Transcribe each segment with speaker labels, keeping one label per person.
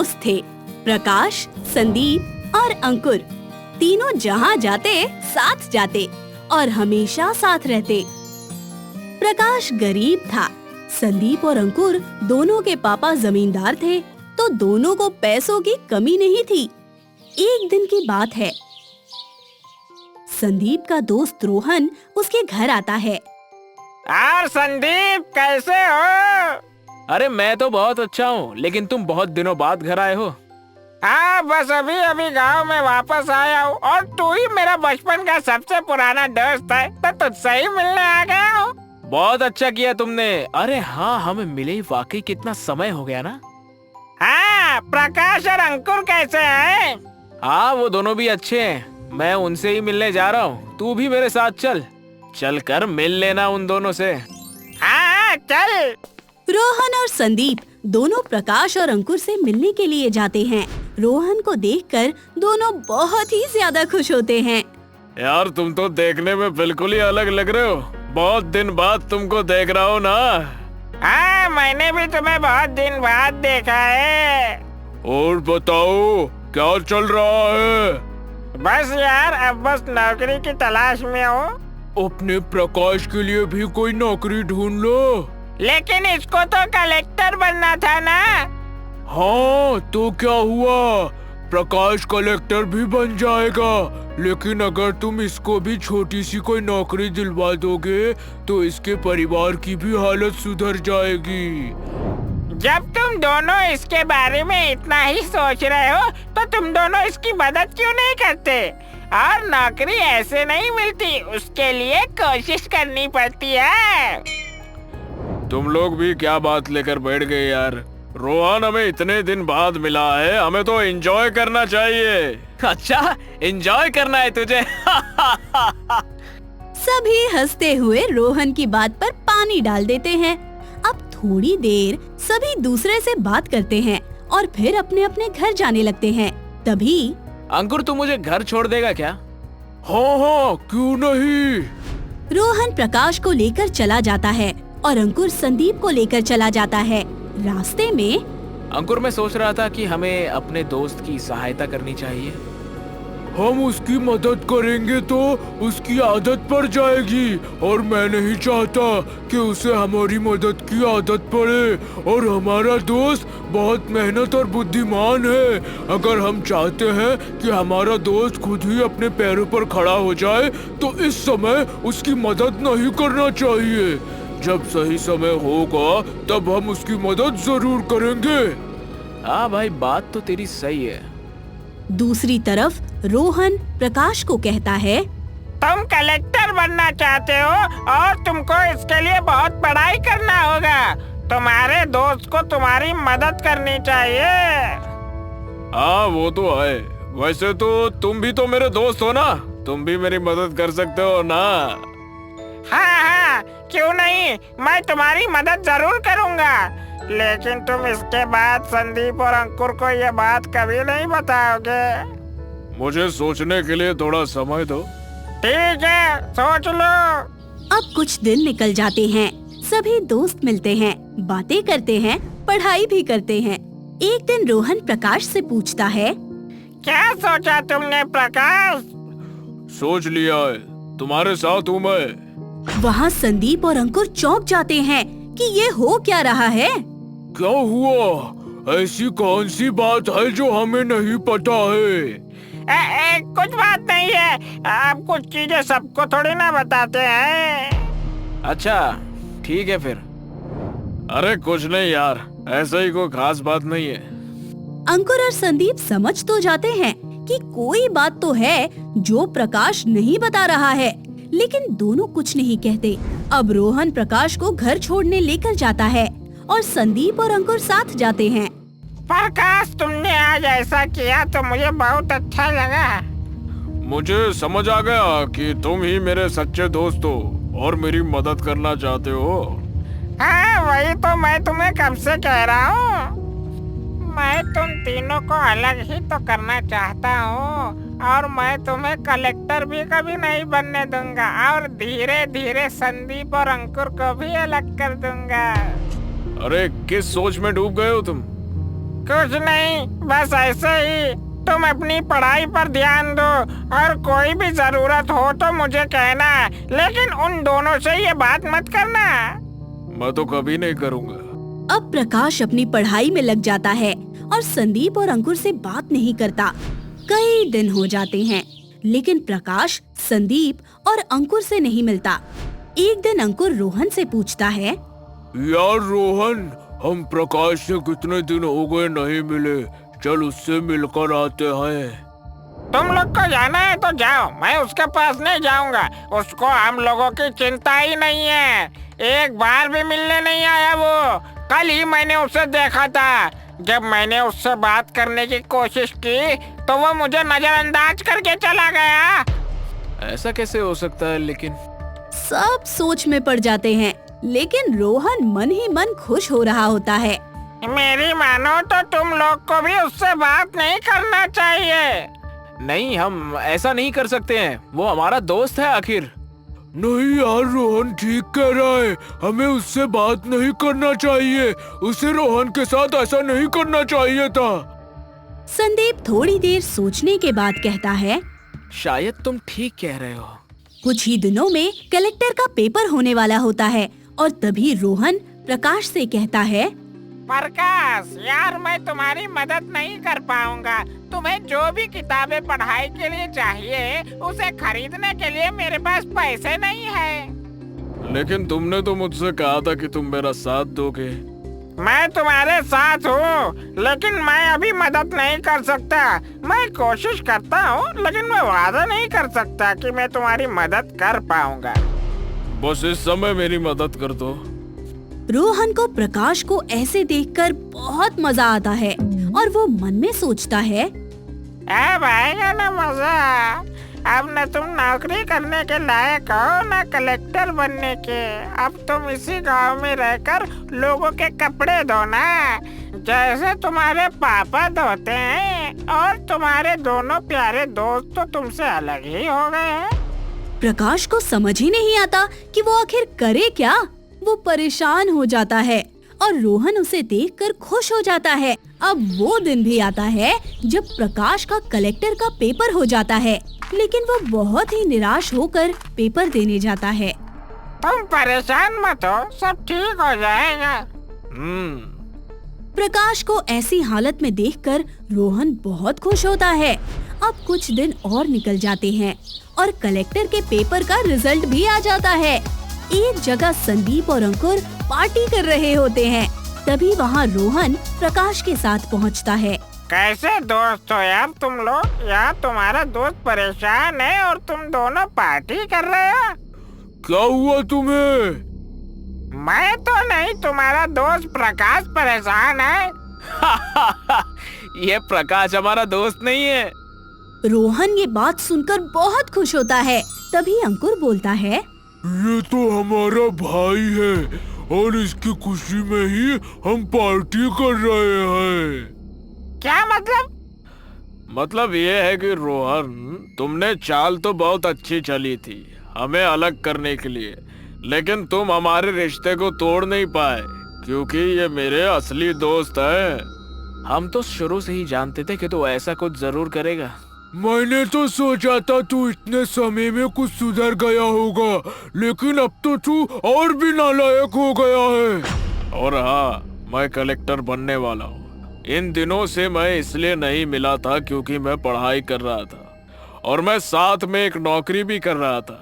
Speaker 1: दोस्त थे, प्रकाश, संदीप और अंकुर। तीनों जहाँ जाते साथ जाते और हमेशा साथ रहते। प्रकाश गरीब था। संदीप और अंकुर दोनों के पापा जमींदार थे, तो दोनों को पैसों की कमी नहीं थी। एक दिन की बात है, संदीप का दोस्त रोहन उसके घर आता है।
Speaker 2: यार संदीप, कैसे हो?
Speaker 3: अरे मैं तो बहुत अच्छा हूँ, लेकिन तुम बहुत दिनों बाद घर आए हो।
Speaker 2: हाँ, बस अभी अभी गांव में वापस आया हूँ और तू ही मेरा बचपन का सबसे पुराना दोस्त है, तो तुझसे ही मिलने आ गया हूँ।
Speaker 3: बहुत अच्छा किया तुमने। अरे हाँ, हमें मिले ही वाकई कितना समय हो गया ना।
Speaker 2: हाँ, प्रकाश और अंकुर कैसे हैं?
Speaker 3: हाँ, वो दोनों भी अच्छे हैं। मैं उनसे ही मिलने जा रहा हूँ। तू भी मेरे साथ चल। चल कर मिल लेना उन दोनों से।
Speaker 2: हाँ, चल।
Speaker 1: रोहन और संदीप दोनों प्रकाश और अंकुर से मिलने के लिए जाते हैं। रोहन को देखकर दोनों बहुत ही ज्यादा खुश होते हैं।
Speaker 3: यार, तुम तो देखने में बिल्कुल ही अलग लग रहे हो। बहुत दिन बाद तुमको देख रहा हूँ ना।
Speaker 2: हाँ, मैंने भी तुम्हें बहुत दिन बाद देखा है।
Speaker 3: और बताओ, क्या चल रहा है?
Speaker 2: बस यार, अब बस नौकरी की तलाश में हूँ।
Speaker 3: अपने प्रकाश के लिए भी कोई नौकरी ढूंढ लो।
Speaker 2: लेकिन इसको तो कलेक्टर बनना था ना।
Speaker 3: हाँ, तो क्या हुआ? प्रकाश कलेक्टर भी बन जाएगा। लेकिन अगर तुम इसको भी छोटी सी कोई नौकरी दिलवा दोगे तो इसके परिवार की भी हालत सुधर जाएगी।
Speaker 2: जब तुम दोनों इसके बारे में इतना ही सोच रहे हो, तो तुम दोनों इसकी मदद क्यों नहीं करते? और नौकरी ऐसे नहीं मिलती, उसके लिए कोशिश करनी पड़ती है।
Speaker 3: तुम लोग भी क्या बात लेकर बैठ गए यार। रोहन हमें इतने दिन बाद मिला है, हमें तो एंजॉय करना चाहिए। अच्छा, एंजॉय करना है तुझे?
Speaker 1: सभी हंसते हुए रोहन की बात पर पानी डाल देते हैं। अब थोड़ी देर सभी दूसरे से बात करते हैं और फिर अपने अपने घर जाने लगते हैं। तभी
Speaker 3: अंकुर, तू मुझे घर छोड़ देगा क्या? हाँ हाँ, क्यों नहीं।
Speaker 1: रोहन प्रकाश को लेकर चला जाता है और अंकुर संदीप को लेकर चला जाता है। रास्ते में
Speaker 3: अंकुर, मैं सोच रहा था कि हमें अपने दोस्त की सहायता करनी चाहिए। हम उसकी मदद करेंगे तो उसकी आदत पड़ जाएगी, और मैं नहीं चाहता कि उसे हमारी मदद की आदत पड़े। और हमारा दोस्त बहुत मेहनत और बुद्धिमान है। अगर हम चाहते हैं कि हमारा दोस्त खुद ही अपने पैरों पर खड़ा हो जाए, तो इस समय उसकी मदद नहीं करना चाहिए। जब सही समय होगा तब हम उसकी मदद जरूर करेंगे। हाँ भाई, बात तो तेरी सही है।
Speaker 1: दूसरी तरफ रोहन प्रकाश को कहता है,
Speaker 2: तुम कलेक्टर बनना चाहते हो और तुमको इसके लिए बहुत पढ़ाई करना होगा। तुम्हारे दोस्त को तुम्हारी मदद करनी चाहिए।
Speaker 3: हाँ, वो तो है। वैसे तो तुम भी तो मेरे दोस्त हो ना, तुम भी मेरी मदद कर सकते हो ना।
Speaker 2: हाँ हाँ, क्यों नहीं, मैं तुम्हारी मदद जरूर करूँगा। लेकिन तुम इसके बाद संदीप और अंकुर को ये बात कभी नहीं बताओगे।
Speaker 3: मुझे सोचने के लिए थोड़ा समय दो।
Speaker 2: ठीक है, सोच लो।
Speaker 1: अब कुछ दिन निकल जाते हैं। सभी दोस्त मिलते हैं, बातें करते हैं, पढ़ाई भी करते हैं। एक दिन रोहन प्रकाश से पूछता है,
Speaker 2: क्या सोचा तुमने प्रकाश?
Speaker 3: सोच लिया है, तुम्हारे साथ हूँ मैं।
Speaker 1: वहाँ संदीप और अंकुर चौंक जाते हैं कि ये हो क्या रहा है।
Speaker 3: क्या हुआ? ऐसी कौन सी बात है जो हमें नहीं पता है?
Speaker 2: कुछ बात नहीं है। आप कुछ चीजें सबको थोड़ी ना बताते हैं।
Speaker 3: अच्छा, ठीक है फिर। अरे कुछ नहीं यार, ऐसा ही कोई खास बात नहीं है।
Speaker 1: अंकुर और संदीप समझ तो जाते हैं कि कोई बात तो है जो प्रकाश नहीं बता रहा है, लेकिन दोनों कुछ नहीं कहते। अब रोहन प्रकाश को घर छोड़ने लेकर जाता है और संदीप और अंकुर साथ जाते हैं।
Speaker 2: प्रकाश, तुमने आज ऐसा किया तो मुझे बहुत अच्छा लगा।
Speaker 3: मुझे समझ आ गया कि तुम ही मेरे सच्चे दोस्त हो और मेरी मदद करना चाहते हो।
Speaker 2: हाँ, वही तो मैं तुम्हें कब से कह रहा हूँ। मैं तुम तीनों को अलग ही तो करना चाहता हूँ, और मैं तुम्हें कलेक्टर भी कभी नहीं बनने दूंगा, और धीरे धीरे संदीप और अंकुर को भी अलग कर दूंगा।
Speaker 3: अरे किस सोच में डूब गए हो तुम?
Speaker 2: कुछ नहीं, बस ऐसे ही। तुम अपनी पढ़ाई पर ध्यान दो और कोई भी जरूरत हो तो मुझे कहना, लेकिन उन दोनों से ये बात मत करना।
Speaker 3: मैं तो कभी नहीं करूँगा।
Speaker 1: अब प्रकाश अपनी पढ़ाई में लग जाता है और संदीप और अंकुर से बात नहीं करता। कई दिन हो जाते हैं, लेकिन प्रकाश संदीप और अंकुर से नहीं मिलता। एक दिन अंकुर रोहन से पूछता है,
Speaker 3: यार रोहन, हम प्रकाश से कितने दिन हो गए नहीं मिले, चल उससे मिलकर आते हैं।
Speaker 2: तुम लोग को जाना है तो जाओ, मैं उसके पास नहीं जाऊंगा। उसको हम लोगों की चिंता ही नहीं है। एक बार भी मिलने नहीं आया वो। कल ही मैंने उसे देखा था। जब मैंने उससे बात करने की कोशिश की तो वो मुझे नजरअंदाज करके चला गया।
Speaker 3: ऐसा कैसे हो सकता है? लेकिन
Speaker 1: सब सोच में पड़ जाते हैं, लेकिन रोहन मन ही मन खुश हो रहा होता है।
Speaker 2: मेरी मानो तो तुम लोग को भी उससे बात नहीं करना चाहिए।
Speaker 3: नहीं, हम ऐसा नहीं कर सकते हैं, वो हमारा दोस्त है आखिर। नहीं यार, रोहन ठीक कह रहा है, हमें उससे बात नहीं करना चाहिए। उसे रोहन के साथ ऐसा नहीं करना चाहिए था।
Speaker 1: संदीप थोड़ी देर सोचने के बाद कहता है,
Speaker 3: शायद तुम ठीक कह रहे हो।
Speaker 1: कुछ ही दिनों में कलेक्टर का पेपर होने वाला होता है और तभी रोहन प्रकाश से कहता है,
Speaker 2: प्रकाश यार, मैं तुम्हारी मदद नहीं कर पाऊंगा। तुम्हें जो भी किताबें पढ़ाई के लिए चाहिए उसे खरीदने के लिए मेरे पास पैसे नहीं है।
Speaker 3: लेकिन तुमने तो मुझसे कहा था कि तुम मेरा साथ दोगे।
Speaker 2: मैं तुम्हारे साथ हूँ, लेकिन मैं अभी मदद नहीं कर सकता। मैं कोशिश करता हूँ, लेकिन मैं वादा नहीं कर सकता कि मैं तुम्हारी मदद कर पाऊंगा।
Speaker 3: बस इस समय मेरी मदद कर दो।
Speaker 1: रोहन को प्रकाश को ऐसे देखकर बहुत मजा आता है और वो मन में सोचता है,
Speaker 2: अब आएगा ना मजा। अब न तुम नौकरी करने के लायक हो, न कलेक्टर बनने के। अब तुम इसी गांव में रहकर लोगों के कपड़े धोना, जैसे तुम्हारे पापा धोते हैं। और तुम्हारे दोनों प्यारे दोस्त तो तुमसे अलग ही हो गए हैं।
Speaker 1: प्रकाश को समझ ही नहीं आता कि वो आखिर करे क्या। वो परेशान हो जाता है और रोहन उसे देखकर खुश हो जाता है। अब वो दिन भी आता है जब प्रकाश का कलेक्टर का पेपर हो जाता है, लेकिन वो बहुत ही निराश होकर पेपर देने जाता है।
Speaker 2: तुम परेशान मत हो, सब ठीक हो जाएगा।
Speaker 1: प्रकाश को ऐसी हालत में देखकर रोहन बहुत खुश होता है। अब कुछ दिन और निकल जाते हैं और कलेक्टर के पेपर का रिजल्ट भी आ जाता है। एक जगह संदीप और अंकुर पार्टी कर रहे होते हैं। तभी वहाँ रोहन प्रकाश के साथ पहुँचता है।
Speaker 2: कैसे दोस्त हो यार तुम लोग? यार तुम्हारा दोस्त परेशान है और तुम दोनों पार्टी कर रहे हो।
Speaker 3: क्या हुआ तुम्हें?
Speaker 2: मैं तो नहीं, तुम्हारा दोस्त प्रकाश परेशान है।
Speaker 3: ये प्रकाश हमारा दोस्त नहीं है।
Speaker 1: रोहन ये बात सुनकर बहुत खुश होता है। तभी अंकुर बोलता है,
Speaker 3: ये तो हमारा भाई है और इसकी खुशी में ही हम पार्टी कर रहे हैं।
Speaker 2: क्या मतलब?
Speaker 3: मतलब ये है कि रोहन, तुमने चाल तो बहुत अच्छी चली थी हमें अलग करने के लिए, लेकिन तुम हमारे रिश्ते को तोड़ नहीं पाए क्योंकि ये मेरे असली दोस्त हैं। हम तो शुरू से ही जानते थे कि तू ऐसा कुछ जरूर करेगा। मैंने तो सोचा था तू इतने समय में कुछ सुधर गया होगा, लेकिन अब तो तू और भी नालायक हो गया है। और हाँ, मैं कलेक्टर बनने वाला हूँ। इन दिनों से मैं इसलिए नहीं मिला था क्योंकि मैं पढ़ाई कर रहा था और मैं साथ में एक नौकरी भी कर रहा था।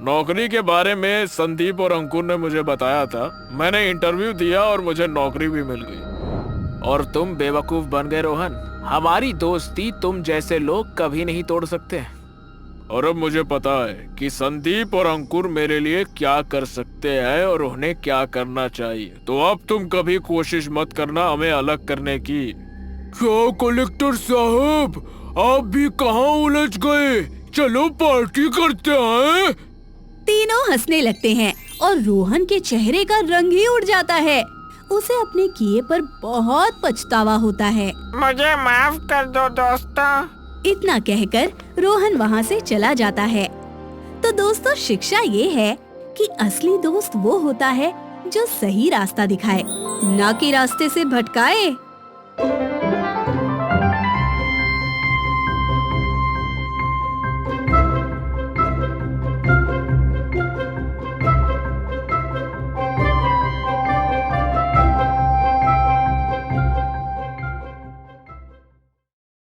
Speaker 3: नौकरी के बारे में संदीप और अंकुर ने मुझे बताया था। मैंने इंटरव्यू दिया और मुझे नौकरी भी मिल गई। और तुम बेवकूफ बन गए रोहन। हमारी दोस्ती तुम जैसे लोग कभी नहीं तोड़ सकते। और अब मुझे पता है कि संदीप और अंकुर मेरे लिए क्या कर सकते हैं और उन्हें क्या करना चाहिए। तो अब तुम कभी कोशिश मत करना हमें अलग करने की। क्या कलेक्टर साहब, आप भी कहाँ उलझ गए? चलो पार्टी करते हैं।
Speaker 1: तीनों हंसने लगते हैं और रोहन के चेहरे का रंग ही उड़ जाता है। उसे अपने किए पर बहुत पछतावा होता है।
Speaker 2: मुझे माफ कर दो दोस्तों।
Speaker 1: इतना कहकर रोहन वहाँ से चला जाता है। तो दोस्तों, शिक्षा ये है कि असली दोस्त वो होता है जो सही रास्ता दिखाए, ना कि रास्ते से भटकाए।